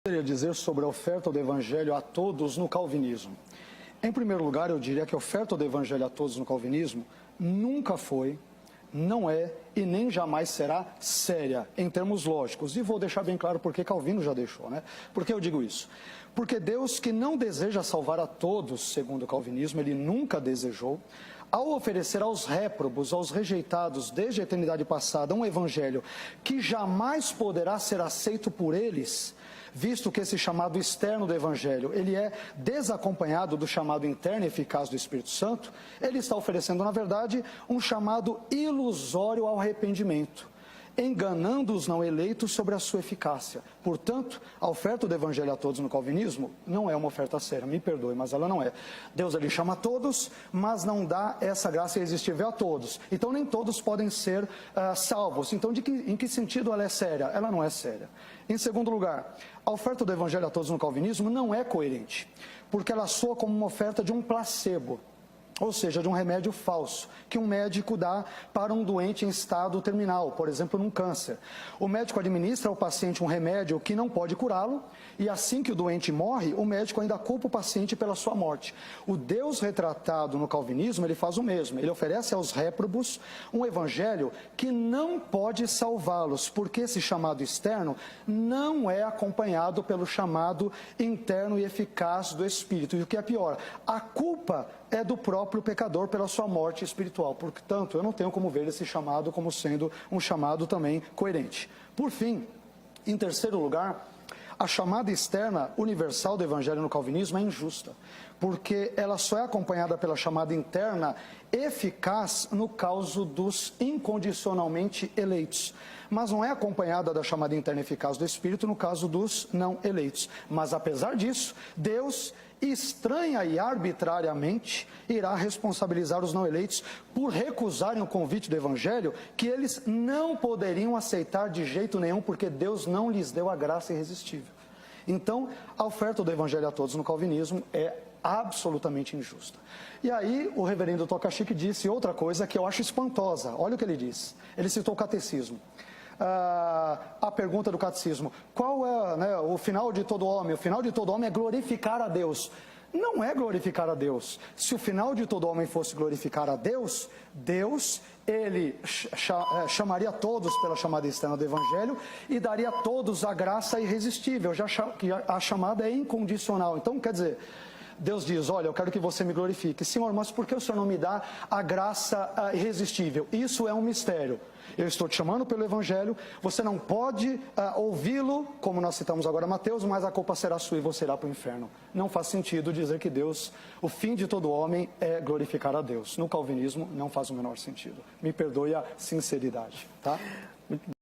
Queria dizer sobre a oferta do Evangelho a todos no calvinismo. Em primeiro lugar, eu diria que a oferta do Evangelho a todos no calvinismo nunca foi, não é e nem jamais será séria em termos lógicos. E vou deixar bem claro porque Calvino já deixou, né? Por que eu digo isso? Porque Deus, que não deseja salvar a todos, segundo o calvinismo, ele nunca desejou, ao oferecer aos réprobos, aos rejeitados desde a eternidade passada, um evangelho que jamais poderá ser aceito por eles, visto que esse chamado externo do Evangelho, ele é desacompanhado do chamado interno e eficaz do Espírito Santo, ele está oferecendo, na verdade, um chamado ilusório ao arrependimento, enganando os não eleitos sobre a sua eficácia. Portanto, a oferta do Evangelho a todos no calvinismo não é uma oferta séria, me perdoe, mas ela não é. Deus ele chama a todos, mas não dá essa graça irresistível a todos. Então nem todos podem ser salvos. Então em que sentido ela é séria? Ela não é séria. Em segundo lugar, a oferta do Evangelho a todos no calvinismo não é coerente, porque ela soa como uma oferta de um placebo. Ou seja, de um remédio falso, que um médico dá para um doente em estado terminal, por exemplo, num câncer. O médico administra ao paciente um remédio que não pode curá-lo, e assim que o doente morre, o médico ainda culpa o paciente pela sua morte. O Deus retratado no calvinismo, ele faz o mesmo. Ele oferece aos réprobos um evangelho que não pode salvá-los, porque esse chamado externo não é acompanhado pelo chamado interno e eficaz do Espírito. E o que é pior, a culpa é do próprio pecador pela sua morte espiritual. Portanto, eu não tenho como ver esse chamado como sendo um chamado também coerente. Por fim, em terceiro lugar, a chamada externa universal do Evangelho no calvinismo é injusta, porque ela só é acompanhada pela chamada interna eficaz no caso dos incondicionalmente eleitos, mas não é acompanhada da chamada interna eficaz do Espírito no caso dos não eleitos. Mas apesar disso, Deus estranha e arbitrariamente irá responsabilizar os não eleitos por recusarem o convite do Evangelho que eles não poderiam aceitar de jeito nenhum, porque Deus não lhes deu a graça irresistível. Então, a oferta do Evangelho a todos no calvinismo é absolutamente injusta. E aí, o reverendo Tocachique disse outra coisa que eu acho espantosa. Olha o que ele disse. Ele citou o catecismo. A pergunta do catecismo: qual é o final de todo homem? O final de todo homem é glorificar a Deus. Não é glorificar a Deus. Se o final de todo homem fosse glorificar a Deus, ele chamaria todos pela chamada externa do Evangelho e daria a todos a graça irresistível, já que a chamada é incondicional. Então, quer dizer, Deus diz: olha, eu quero que você me glorifique. Senhor, mas por que o Senhor não me dá a graça irresistível? Isso é um mistério. Eu estou te chamando pelo Evangelho, você não pode ouvi-lo, como nós citamos agora Mateus, mas a culpa será sua e você irá para o inferno. Não faz sentido dizer que Deus, o fim de todo homem é glorificar a Deus. No calvinismo não faz o menor sentido. Me perdoe a sinceridade, tá?